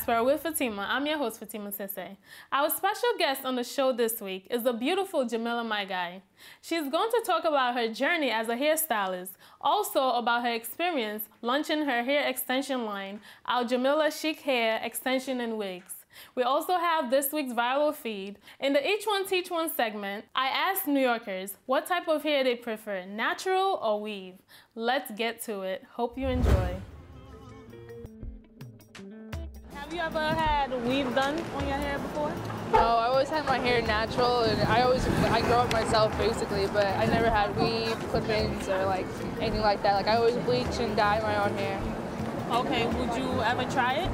Diaspora with Fatima. I'm your host, Fatima Sese. Our special guest on the show this week is the beautiful Jamilah Maiga. She's going to talk about her journey as a hairstylist, also about her experience launching her hair extension line, our Jamilah Chic Hair Extension and Wigs. We also have this week's viral feed. In the Each One Teach One segment, I asked New Yorkers what type of hair they prefer, natural or weave. Let's get to it. Hope you enjoy. Have you ever had weave done on your hair before? No, I always had my hair natural, and I grow it myself basically, but I never had weave, clip-ins, or like anything like that. Like I always bleach and dye my own hair. Okay, would you ever try it?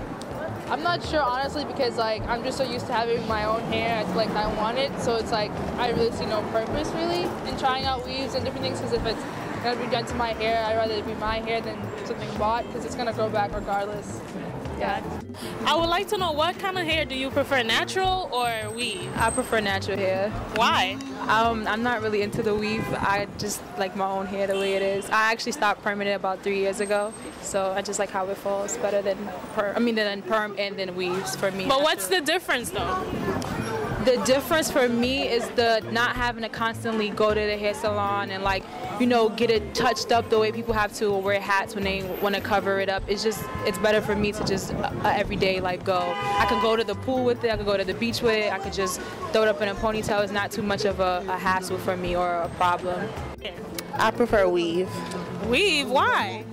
I'm not sure honestly because like I'm just so used to having my own hair. I feel like I want it, so it's like I really see no purpose really in trying out weaves and different things. Because if it's gonna be done to my hair, I'd rather it be my hair than something bought because it's gonna grow back regardless. Yeah. I would like to know, what kind of hair do you prefer, natural or weave? I prefer natural hair. Why? I'm not really into the weave. I just like my own hair the way it is. I actually stopped perming it about 3 years ago, so I just like how it falls better than perm and then weaves for me. But what's the difference though? The difference for me is the not having to constantly go to the hair salon and like, you know, get it touched up the way people have to, or wear hats when they want to cover it up. It's better for me to just everyday like go. I could go to the pool with it, I could go to the beach with it, I could just throw it up in a ponytail. It's not too much of a hassle for me or a problem. I prefer weave. Weave? Why?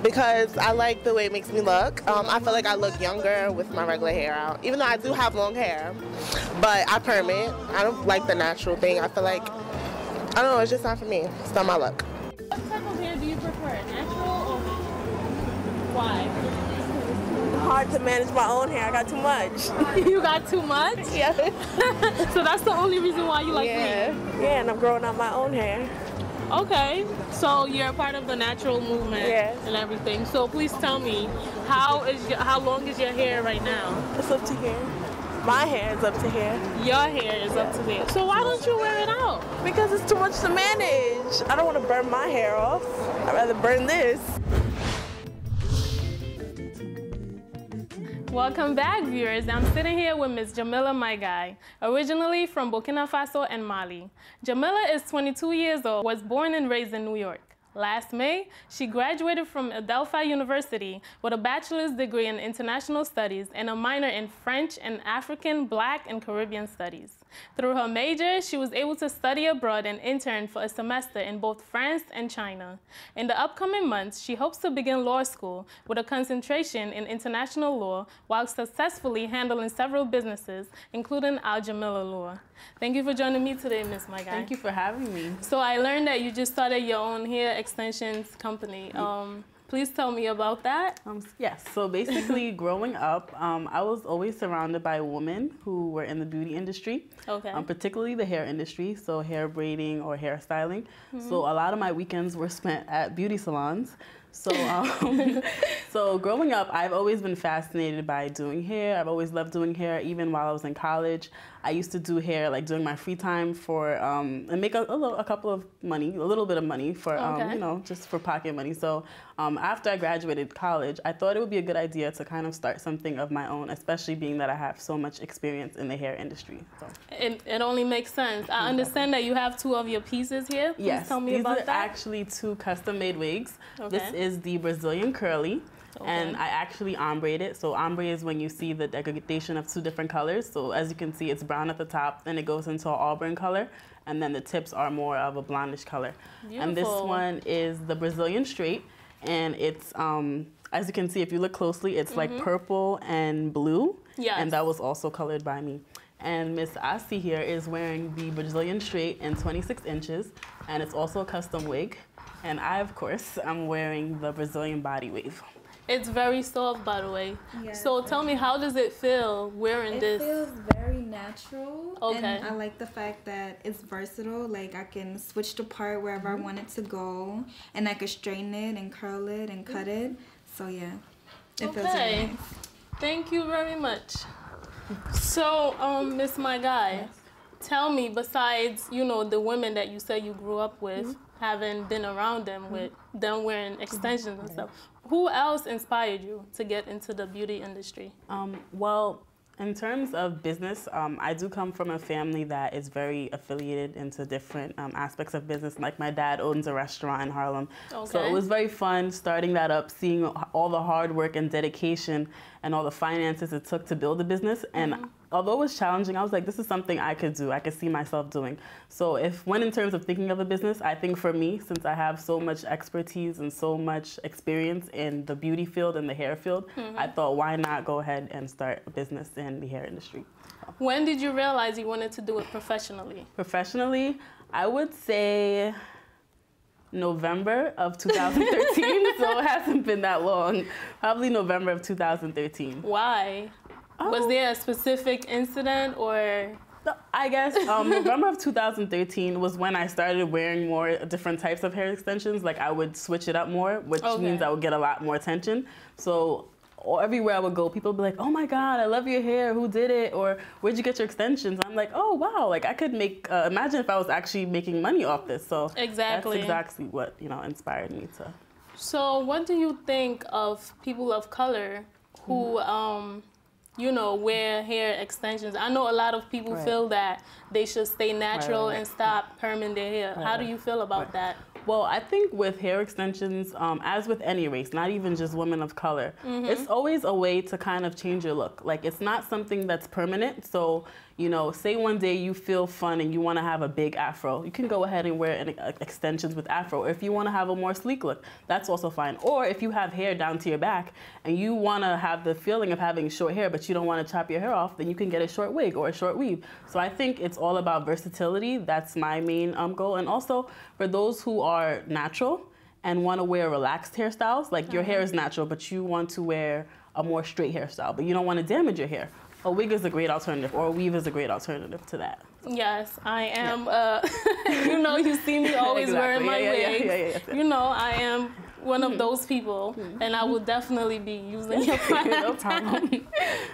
Because I like the way it makes me look. I feel like I look younger with my regular hair out, even though I do have long hair. But I perm it. I don't like the natural thing. I feel like, I don't know, it's just not for me. It's not my look. What type of hair do you prefer, natural or why? Hard to manage my own hair. I got too much. You got too much? Yeah. So that's the only reason why you like weave? Yeah, and I'm growing out my own hair. Okay, so you're a part of the natural movement and everything. So please tell me, how long is your hair right now? It's up to here. My hair is up to here. Your hair is up to there. So why don't you wear it out? Because it's too much to manage. I don't want to burn my hair off. I'd rather burn this. Welcome back, viewers. I'm sitting here with Ms. Jamilah Maiga, originally from Burkina Faso and Mali. Jamilah is 22 years old, was born and raised in New York. Last May, she graduated from Fordham University with a bachelor's degree in international studies and a minor in French and African, Black, and Caribbean studies. Through her major, she was able to study abroad and intern for a semester in both France and China. In the upcoming months, she hopes to begin law school with a concentration in international law while successfully handling several businesses, including our Jamilah Law. Thank you for joining me today, Ms. Maiga. Thank you for having me. So I learned that you just started your own hair extensions company. Please tell me about that. Yes, so basically growing up, I was always surrounded by women who were in the beauty industry, particularly the hair industry, so hair braiding or hairstyling. So a lot of my weekends were spent at beauty salons. So, so growing up, I've always been fascinated by doing hair. I've always loved doing hair, even while I was in college. I used to do hair like during my free time for and make a little bit of money for you know, just for pocket money. So after I graduated college, I thought it would be a good idea to kind of start something of my own, especially being that I have so much experience in the hair industry. So. It only makes sense. I understand that you have two of your pieces here. Please tell me about that. These are actually two custom-made wigs. This is the Brazilian curly. And I actually ombre it. So ombre is when you see the degradation of two different colors. So as you can see, it's brown at the top, then it goes into an auburn color, and then the tips are more of a blondish color. Beautiful. And this one is the Brazilian straight, and it's, as you can see, if you look closely, it's like purple and blue, and that was also colored by me. And Miss Asi here is wearing the Brazilian straight in 26 inches, and it's also a custom wig. And I, of course, I'm wearing the Brazilian body wave. It's very soft, by the way. Yes. So tell me, how does it feel wearing this? It feels very natural. And I like the fact that it's versatile. Like I can switch the part wherever I want it to go, and I can straighten it and curl it and cut it. So yeah, it feels really nice. Thank you very much. So, Miss Maiga, tell me, besides, you know, the women that you said you grew up with, having been around them with them wearing extensions and stuff, who else inspired you to get into the beauty industry? Well, in terms of business, I do come from a family that is very affiliated into different aspects of business. Like my dad owns a restaurant in Harlem. Okay. So it was very fun starting that up, seeing all the hard work and dedication and all the finances it took to build a business. And although it was challenging, I was like, this is something I could do. I could see myself doing. So when in terms of thinking of a business, I think for me, since I have so much expertise and so much experience in the beauty field and the hair field, I thought, why not go ahead and start a business in the hair industry? When did you realize you wanted to do it professionally? Professionally, I would say November of 2013, so it hasn't been that long. Probably November of 2013. Why? Was there a specific incident or? I guess November of 2013 was when I started wearing more different types of hair extensions. Like I would switch it up more, which means I would get a lot more attention. So everywhere I would go, people would be like, oh my God, I love your hair, who did it? Or where'd you get your extensions? I'm like, oh wow, like I could make, imagine if I was actually making money off this. So that's exactly what, inspired me to. So what do you think of people of color who, wear hair extensions? I know a lot of people feel that they should stay natural and stop perming their hair. How do you feel about that? Well, I think with hair extensions, as with any race, not even just women of color, it's always a way to kind of change your look. Like it's not something that's permanent. So, say one day you feel fun and you want to have a big afro, you can go ahead and wear extensions with afro. Or if you want to have a more sleek look, that's also fine. Or if you have hair down to your back and you want to have the feeling of having short hair, but you don't want to chop your hair off, then you can get a short wig or a short weave. So I think it's all about versatility. That's my main goal. And also for those who are natural and want to wear relaxed hairstyles, like your hair is natural, but you want to wear a more straight hairstyle, but you don't want to damage your hair. A wig is a great alternative, or a weave is a great alternative to that. Yes, I am. You see me always wearing my wigs. I am one of those people, and I will definitely be using your product. No problem.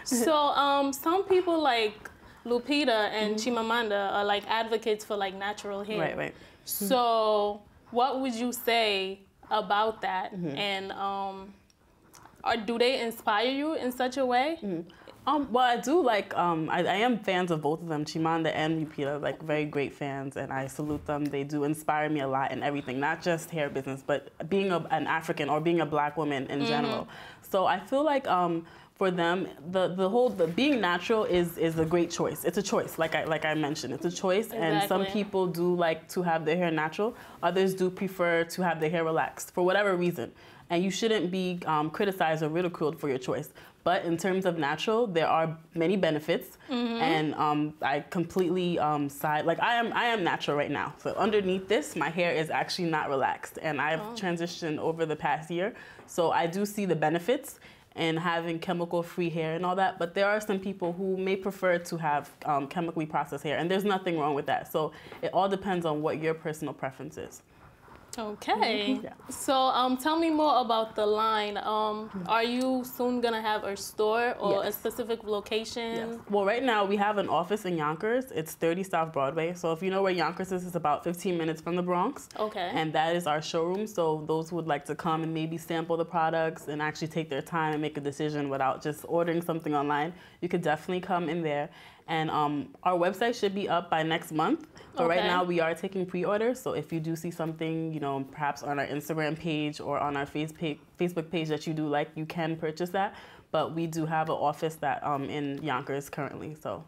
So, some people like Lupita and Chimamanda are like advocates for like natural hair. Right. So, what would you say about that? And do they inspire you in such a way? Well, I do like, I am fans of both of them, Chimamanda and Lupita, like very great fans, and I salute them. They do inspire me a lot in everything, not just hair business, but being an African or being a Black woman in general. So I feel like for them, the being natural is a great choice. It's a choice, like I mentioned, it's a choice, and some people do like to have their hair natural. Others do prefer to have their hair relaxed for whatever reason. And you shouldn't be criticized or ridiculed for your choice. But in terms of natural, there are many benefits, and I completely side. Like I am natural right now. So underneath this, my hair is actually not relaxed, and I've transitioned over the past year. So I do see the benefits in having chemical-free hair and all that. But there are some people who may prefer to have chemically processed hair, and there's nothing wrong with that. So it all depends on what your personal preference is. Okay. So tell me more about the line. Are you soon going to have a store or a specific location? Yes. Well, right now we have an office in Yonkers. It's 30 South Broadway. So if you know where Yonkers is, it's about 15 minutes from the Bronx. Okay. And that is our showroom. So those who would like to come and maybe sample the products and actually take their time and make a decision without just ordering something online, you could definitely come in there. And our website should be up by next month. But right now we are taking pre-orders. So if you do see something, perhaps on our Instagram page or on our Facebook page that you do like, you can purchase that. But we do have an office that in Yonkers currently. So.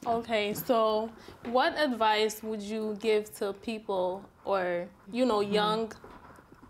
Okay, so what advice would you give to people or, young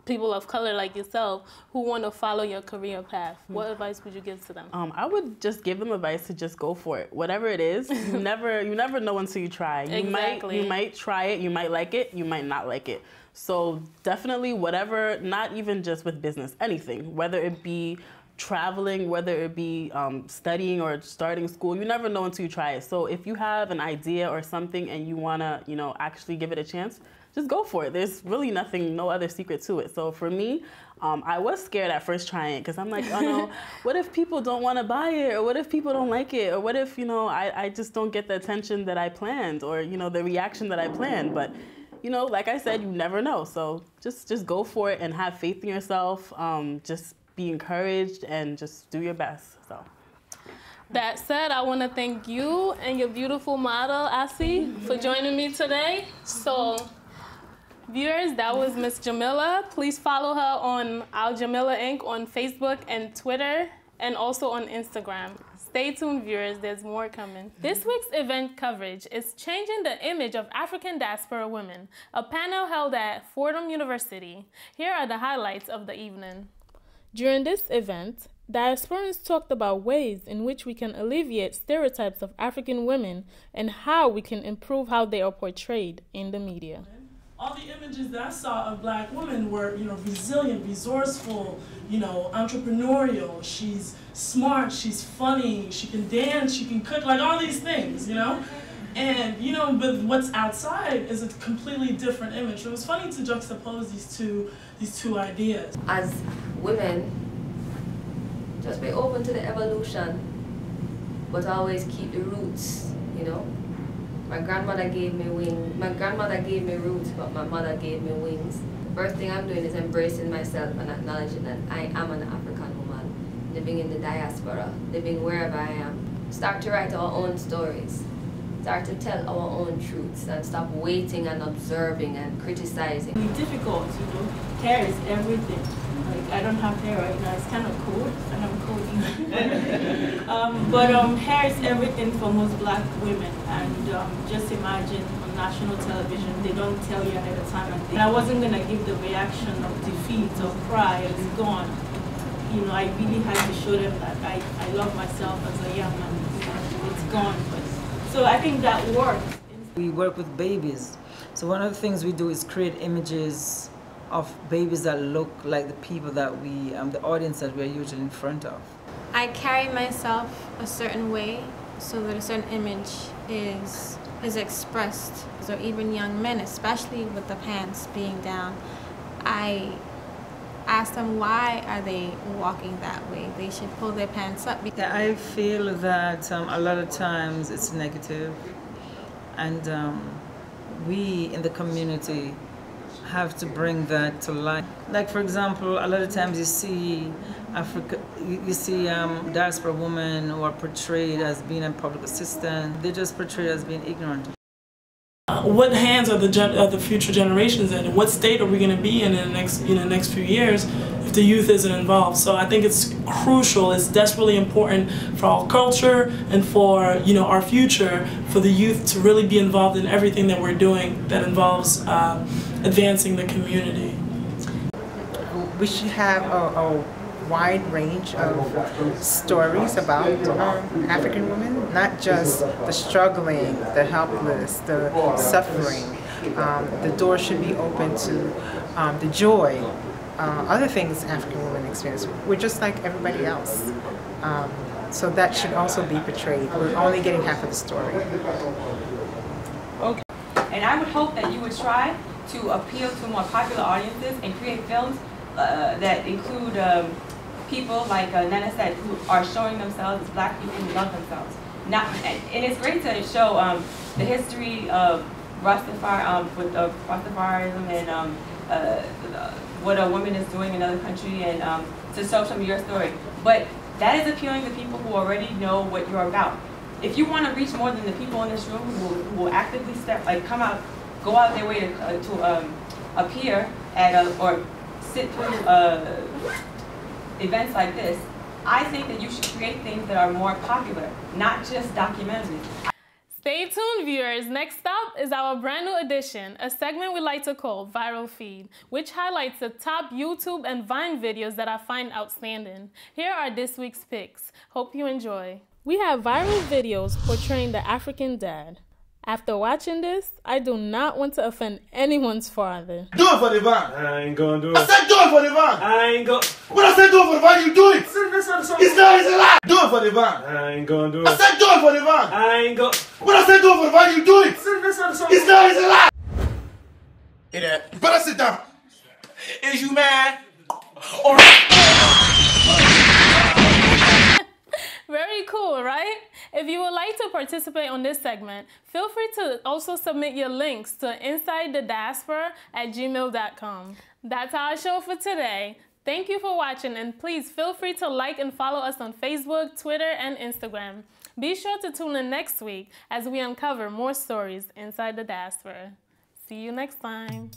people of color like yourself who want to follow your career path? What advice would you give to them? I would just give them advice to just go for it. Whatever it is, you never know until you try. You might try it, you might like it, you might not like it. So definitely whatever, not even just with business, anything, whether it be traveling, whether it be studying or starting school, you never know until you try it. So if you have an idea or something and you want to, actually give it a chance, just go for it. There's really no other secret to it. So for me, I was scared at first trying it because I'm like, oh no, what if people don't want to buy it? Or what if people don't like it? Or what if, I just don't get the attention that I planned or, the reaction that I planned? But, like I said, you never know. So just go for it and have faith in yourself. Just be encouraged and just do your best. So. That said, I want to thank you and your beautiful model, Asi, for joining me today. So, viewers, that was Miss Jamilah. Please follow her on Our Jamilah Inc. on Facebook and Twitter, and also on Instagram. Stay tuned, viewers, there's more coming. This week's event coverage is Changing the Image of African Diaspora Women, a panel held at Fordham University. Here are the highlights of the evening. During this event, diasporans talked about ways in which we can alleviate stereotypes of African women and how we can improve how they are portrayed in the media. All the images that I saw of black women were, resilient, resourceful, entrepreneurial. She's smart, she's funny, she can dance, she can cook, like all these things, And, but what's outside is a completely different image. It was funny to juxtapose these two ideas. As women, just be open to the evolution, but always keep the roots, My grandmother gave me wings. My grandmother gave me roots, but my mother gave me wings. First thing I'm doing is embracing myself and acknowledging that I am an African woman, living in the diaspora, living wherever I am. Start to write our own stories. Start to tell our own truths and stop waiting and observing and criticizing. It's difficult, Hair is everything. I don't have hair right now. It's kind of cold, and I'm cold. But hair is everything for most black women. And just imagine on national television, they don't tell you ahead of time. And I wasn't going to give the reaction of defeat or cry. It's gone. I really had to show them that I love myself as I am, and it's gone. So I think that works. We work with babies. So one of the things we do is create images of babies that look like the people that the audience that we're usually in front of. I carry myself a certain way so that a certain image is expressed. So even young men, especially with the pants being down, I ask them why are they walking that way. They should pull their pants up. Yeah, I feel that a lot of times it's negative, and we in the community have to bring that to light. Like, for example, a lot of times you see diaspora women who are portrayed as being a public assistant. They're just portrayed as being ignorant. What hands are the future generations in, and what state are we going to be in the next few years if the youth isn't involved? So I think it's crucial. It's desperately important for our culture and for our future, for the youth to really be involved in everything that we're doing that involves advancing the community. We should have a wide range of stories about African women, not just the struggling, the helpless, the suffering. The door should be open to the joy, other things African women experience. We're just like everybody else. So that should also be portrayed. We're only getting half of the story. Okay. And I would hope that you would try to appeal to more popular audiences and create films that include people like Nana said, who are showing themselves as black people who love themselves. And it's great to show the history of Rastafarism and what a woman is doing in another country, and to show some of your story. But that is appealing to people who already know what you're about. If you want to reach more than the people in this room who will actively go out their way to appear at or sit through events like this, I think that you should create things that are more popular, not just documentaries. Stay tuned, viewers. Next up is our brand new edition, a segment we like to call Viral Feed, which highlights the top YouTube and Vine videos that I find outstanding. Here are this week's picks. Hope you enjoy. We have viral videos portraying the African dad. After watching this, I do not want to offend anyone's father. Do it for the van. I ain't gonna do it. I said do it for the van. I ain't gonna. When I said do it for the van, you do it. It's not a lie. Do it for the van. I ain't gonna do it. I said do it for the van. I ain't gonna. When I said do it for the van, you do it. It's not a lie. Hey there. Better sit down. Is you mad? Or Very cool, right? If you would like to participate on this segment, feel free to also submit your links to InsideTheDiaspora@gmail.com. That's our show for today. Thank you for watching, and please feel free to like and follow us on Facebook, Twitter, and Instagram. Be sure to tune in next week as we uncover more stories inside the diaspora. See you next time.